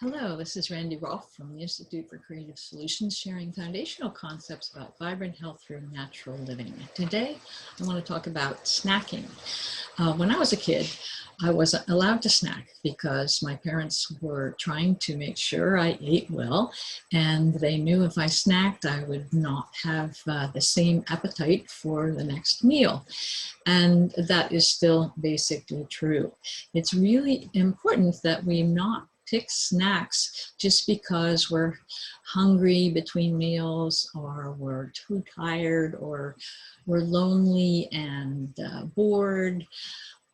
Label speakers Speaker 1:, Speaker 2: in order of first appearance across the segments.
Speaker 1: Hello, this is Randy Rolfe from the Institute for Creative Solutions, sharing foundational concepts about vibrant health through natural living. Today, I want to talk about snacking. When I was a kid, I wasn't allowed to snack because my parents were trying to make sure I ate well, and they knew if I snacked, I would not have the same appetite for the next meal. And that is still basically true. It's really important that we not pick snacks just because we're hungry between meals, or we're too tired, or we're lonely and bored,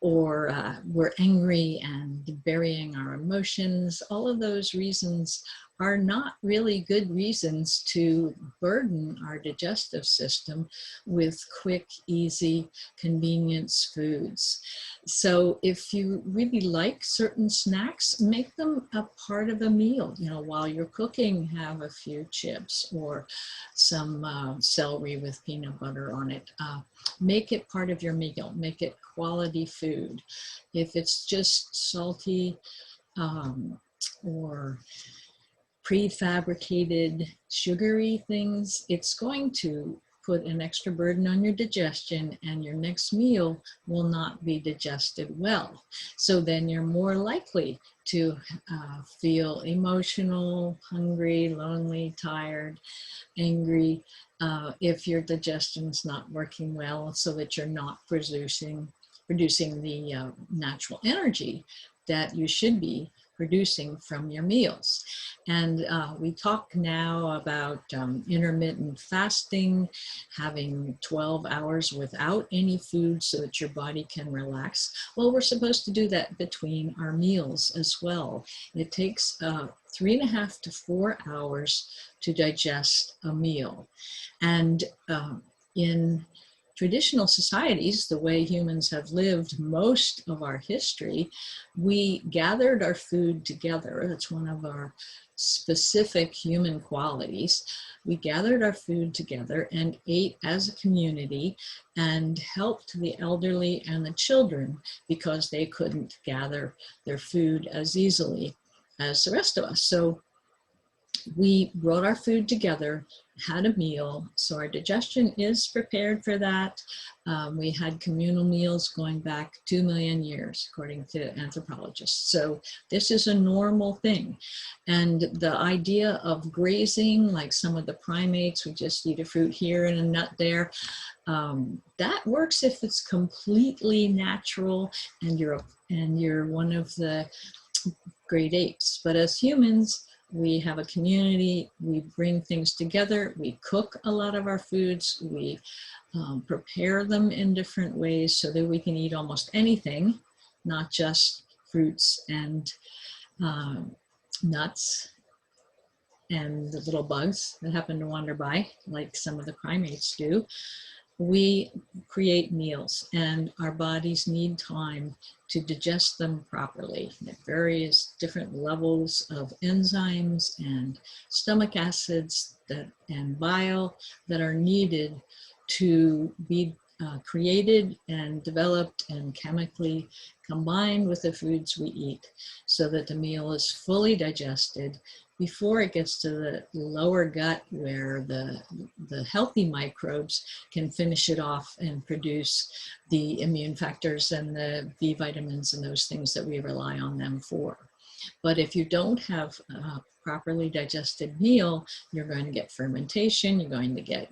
Speaker 1: or we're angry and burying our emotions. All of those reasons are not really good reasons to burden our digestive system with quick, easy, convenience foods. So if you really like certain snacks, make them a part of a meal. You know, while you're cooking, have a few chips or some celery with peanut butter on it. Make it part of your meal. Make it quality food. If it's just salty or prefabricated sugary things, it's going to put an extra burden on your digestion, and your next meal will not be digested well. So then you're more likely to feel emotional, hungry, lonely, tired, angry, if your digestion's not working well, so that you're not producing the natural energy that you should be producing from your meals. And we talk now about intermittent fasting, having 12 hours without any food so that your body can relax. Well, we're supposed to do that between our meals as well. It takes 3.5 to 4 hours to digest a meal. And in traditional societies, the way humans have lived most of our history, we gathered our food together. That's one of our specific human qualities. We gathered our food together and ate as a community and helped the elderly and the children because they couldn't gather their food as easily as the rest of us. So we brought our food together, had a meal, so our digestion is prepared for that. We had communal meals going back 2 million years, according to anthropologists. So this is a normal thing. And the idea of grazing, like some of the primates, we just eat a fruit here and a nut there, that works if it's completely natural and you're one of the great apes. But as humans, we have a community, we bring things together, we cook a lot of our foods, we prepare them in different ways so that we can eat almost anything, not just fruits and nuts and the little bugs that happen to wander by, like some of the primates do. We create meals, and our bodies need time to digest them properly at various different levels of enzymes and stomach acids and bile that are needed to be created and developed and chemically combined with the foods we eat so that the meal is fully digested before it gets to the lower gut, where the healthy microbes can finish it off and produce the immune factors and the B vitamins and those things that we rely on them for. But if you don't have a properly digested meal, you're going to get fermentation, you're going to get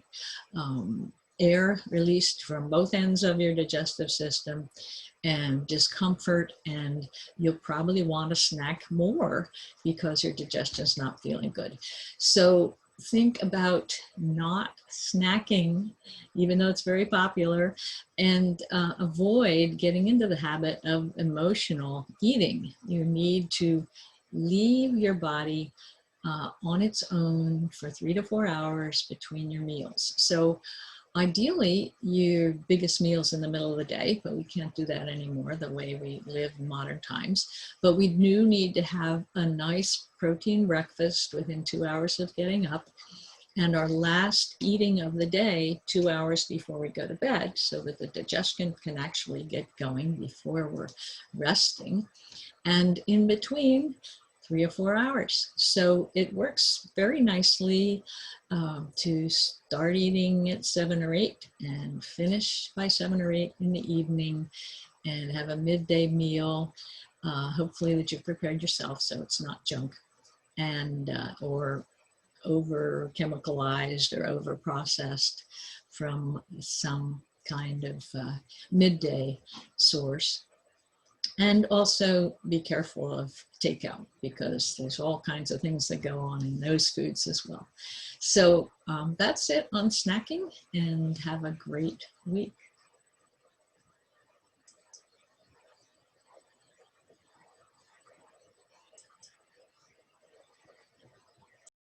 Speaker 1: air released from both ends of your digestive system and discomfort, and you'll probably want to snack more because your digestion is not feeling good. So think about not snacking, even though it's very popular, and avoid getting into the habit of emotional eating. You need to leave your body on its own for 3 to 4 hours between your meals. So ideally, your biggest meal's in the middle of the day, but we can't do that anymore the way we live in modern times. But we do need to have a nice protein breakfast within 2 hours of getting up, and our last eating of the day 2 hours before we go to bed, so that the digestion can actually get going before we're resting. And in between, 3 or 4 hours. So it works very nicely to start eating at 7 or 8 and finish by 7 or 8 in the evening and have a midday meal, hopefully that you've prepared yourself so it's not junk and or over chemicalized or over processed from some kind of midday source. And also be careful of takeout because there's all kinds of things that go on in those foods as well. So that's it on snacking, and have a great week.